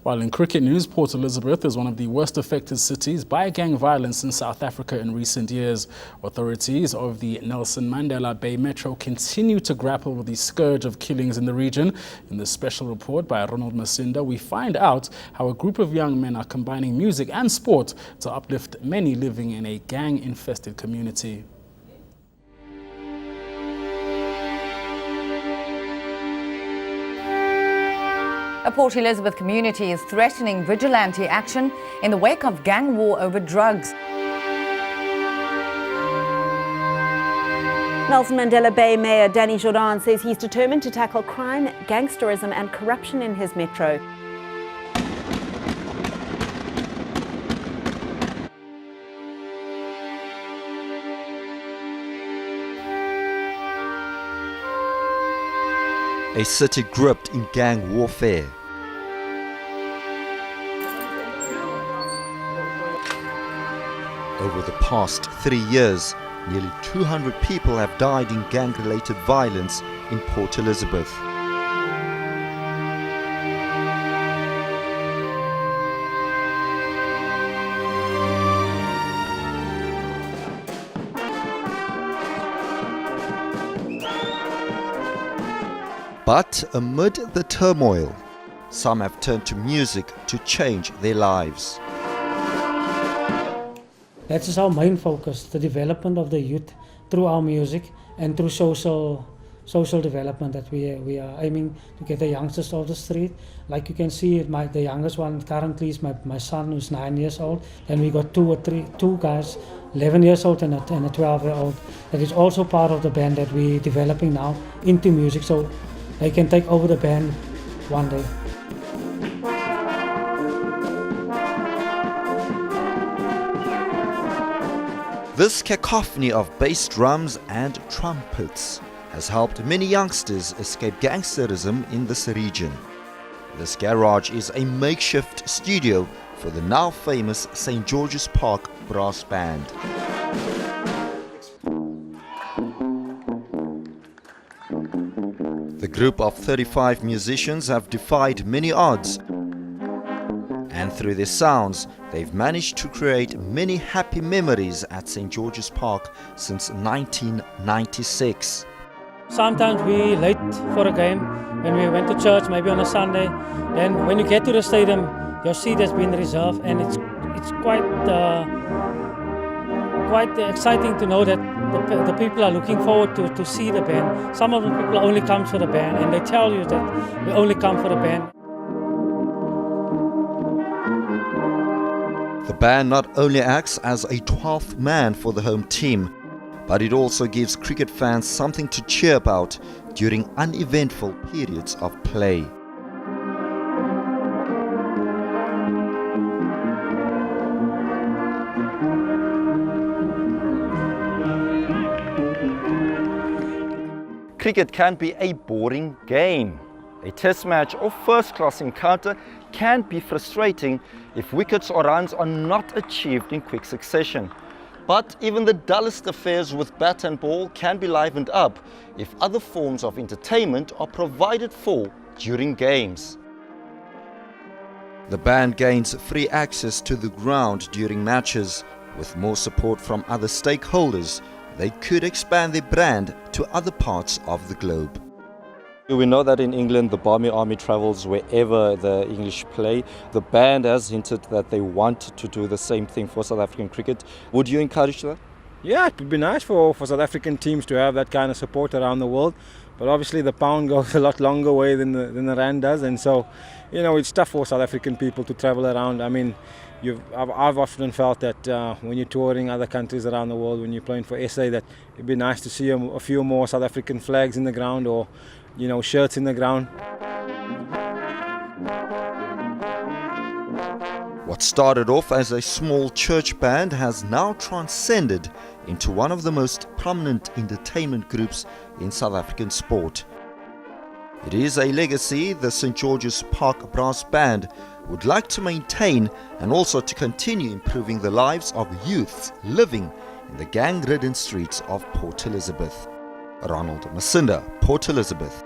While in cricket news, Port Elizabeth is one of the worst affected cities by gang violence in South Africa in recent years. Authorities of the Nelson Mandela Bay Metro continue to grapple with the scourge of killings in the region. In this special report by Ronald Masinda, we find out how a group of young men are combining music and sport to uplift many living in a gang-infested community. A Port Elizabeth community is threatening vigilante action in the wake of gang war over drugs. Nelson Mandela Bay Mayor Danny Jordan says he's determined to tackle crime, gangsterism and corruption in his metro. A city gripped in gang warfare. Over the past 3 years, nearly 200 people have died in gang-related violence in Port Elizabeth. But amid the turmoil, some have turned to music to change their lives. That is our main focus, the development of the youth through our music and through social development, that we are aiming to get the youngsters off the street. Like you can see, the youngest one currently is my son, who's 9 years old. Then we got two guys, 11 years old and a 12-year-old. That is also part of the band that we're developing now into music, so they can take over the band one day. This cacophony of bass drums and trumpets has helped many youngsters escape gangsterism in this region. This garage is a makeshift studio for the now famous St. George's Park brass band. The group of 35 musicians have defied many odds, and through their sounds, they've managed to create many happy memories at St. George's Park since 1996. Sometimes we late for a game, when we went to church, maybe on a Sunday. Then when you get to the stadium, your seat has been reserved, and it's quite exciting to know that the people are looking forward to see the band. Some of the people only come for the band, and they tell you that they only come for the band. The band not only acts as a 12th man for the home team, but it also gives cricket fans something to cheer about during uneventful periods of play. Cricket can be a boring game. A test match or first-class encounter can be frustrating if wickets or runs are not achieved in quick succession. But even the dullest affairs with bat and ball can be livened up if other forms of entertainment are provided for during games. The band gains free access to the ground during matches. With more support from other stakeholders, they could expand their brand to other parts of the globe. We know that in England the Barmy Army travels wherever the English play. The band has hinted that they want to do the same thing for South African cricket. Would you encourage that? Yeah, it would be nice for South African teams to have that kind of support around the world. But obviously the pound goes a lot longer way than the rand does, and so, you know, it's tough for South African people to travel around. I mean, I've often felt that when you're touring other countries around the world, when you're playing for SA, that it'd be nice to see a few more South African flags in the ground, or, you know, shirts in the ground. What started off as a small church band has now transcended into one of the most prominent entertainment groups in South African sport. It is a legacy the St. George's Park Brass Band would like to maintain, and also to continue improving the lives of youths living in the gang-ridden streets of Port Elizabeth. Ronald Masinda, Port Elizabeth.